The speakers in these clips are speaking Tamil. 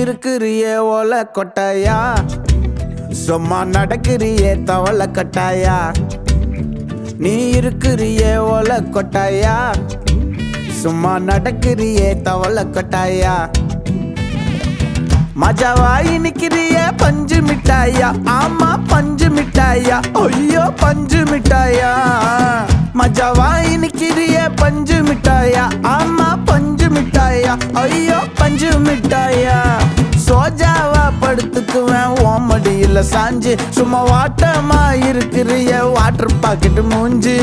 இருக்கிறியே ஓலை கொட்டாயா, சும்மா நடக்கிறியே தவளை கட்டாயா. நீ இருக்கிறியே ஓலை கொட்டாயா, சும்மா நடக்கிறியே தவளை கொட்டாயா. மஜாவாயி நிக்கிறிய பஞ்சு மிட்டாயா, ஆமா பஞ்சு மிட்டாயா, ஐயோ பஞ்சு மிட்டாயா. மஜாவாயி நிக்கிறிய பஞ்சு மிட்டாயா, ஆமா பஞ்சு மிட்டாயா, ஐயோ பஞ்சு மிட்டாயா. சோஜாவா படுத்துக்குவேன் ஓமடியில சாஞ்சு, சும்மா வாட்டமா இருக்கிறிய வாட்டர் பாக்கெட் மூஞ்சி.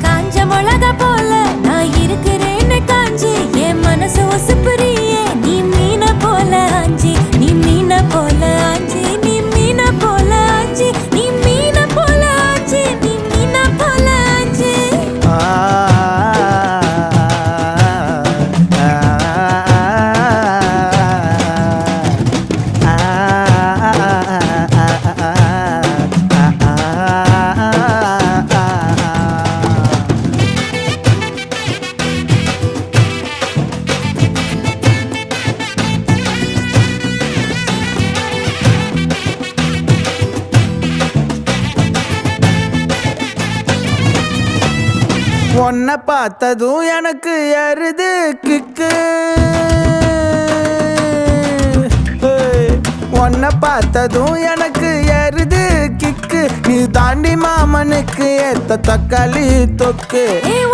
காஞ்ச மிளகா போல நான் இருக்கிறேன்னு காஞ்சி, என் மனசு ஒசுப்புறியே நீ மீன போல ஆஞ்சி, நீ மீன போல ஆஞ்சி, நீ மீன போல ஆஞ்சி, நீ மீன போல ஆஞ்சி, நீ மீன போல ஆஞ்சி. உன்னை பார்த்ததும் எனக்கு ஏறுது கிக்கு, உன்னை பார்த்ததும் எனக்கு ஏறுது கிக்கு. நீ தாண்டி மாமனுக்கு ஏத்த தக்காளி தொக்கு.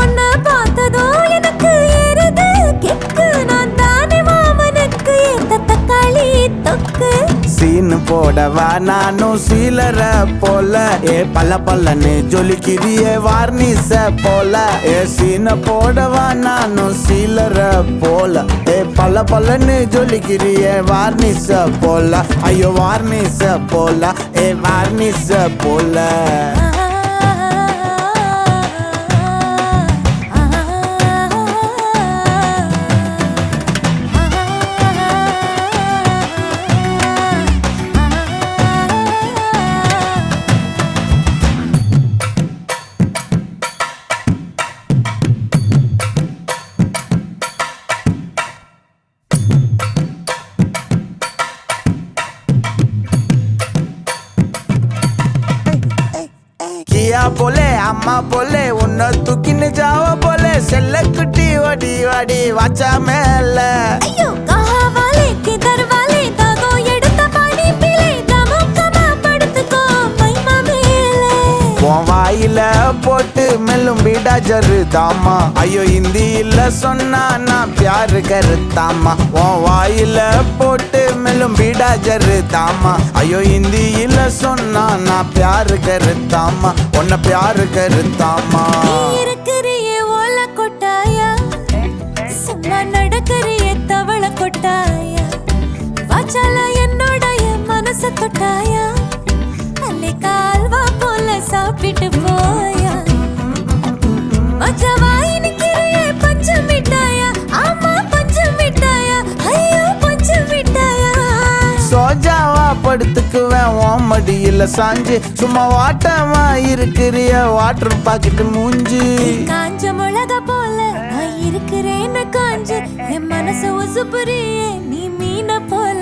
உன்னை பார்த்ததும் எனக்கு ஏறுது கிக்கு, நான் தாண்டி மாமனுக்கு ஏத்த தக்காளி தொக்கு. சீனு போடவா நானும் சீலர போல, பல்ல பல்லன்னு ஜொலிக்கிறியே வார்னிச போல. சீன போடவா நானும் சீலர போல, பல்ல பல்லன்னு ஜொலிக்கிறியே வார்னிச போல, ஐயோ வார்னிச போல, வார்னிச போல. கியா போலே அம்மா போலே உன்னை தூக்கின்னு ஜாவ போலே, செல்ல குட்டி ஓடி வாடி வாச்சா மேல. ஐயோ கஹவாலே கிதர்வாலே தாகோ எடுத்த பாடி பிலே, தமுக்கமா படுத்துக்கோ மைமா மேலே. உன் வாயில போட்டு மெல்லும் பீடா ஜரு தாமா, ஐயோ ஹிந்தியில சொன்னா நான் பியாரு கருத்தாமா. உன் வாயில போட்டு மெல்லும் பீடா ஜரு தாமா, ஐயோ ஹிந்தியில சொன்னா நான் பியாரு கருத்தாமா, உன்னை பியாரு கருத்தாமா. இருக்கிறியே ஓலை கொட்டாயா, சும்மா நடக்கிறியே தவளை கொட்டாயா. வாச்சால என்னோடைய மனசு தொட்டாயா, அல்லே கால்வா போல சாப்பிட்டு போயா. மஜாவாயி நிக்கிறியே பஞ்சு மிட்டாயா, ஆமா பஞ்சு மிட்டாயா, ஐயோ பஞ்சு மிட்டாயா. சோஜாவா படுத்துக்குவேன் ஓமடியில சாஞ்சு, சும்மா வாட்டமா இருக்கிறிய வாட்டர் பாக்கெட் மூஞ்சி. காஞ்ச மிளகா போல நான் இருக்கிறேன்னு காஞ்சு, என் மனசு ஒசுப்புறியே நீ மீன போல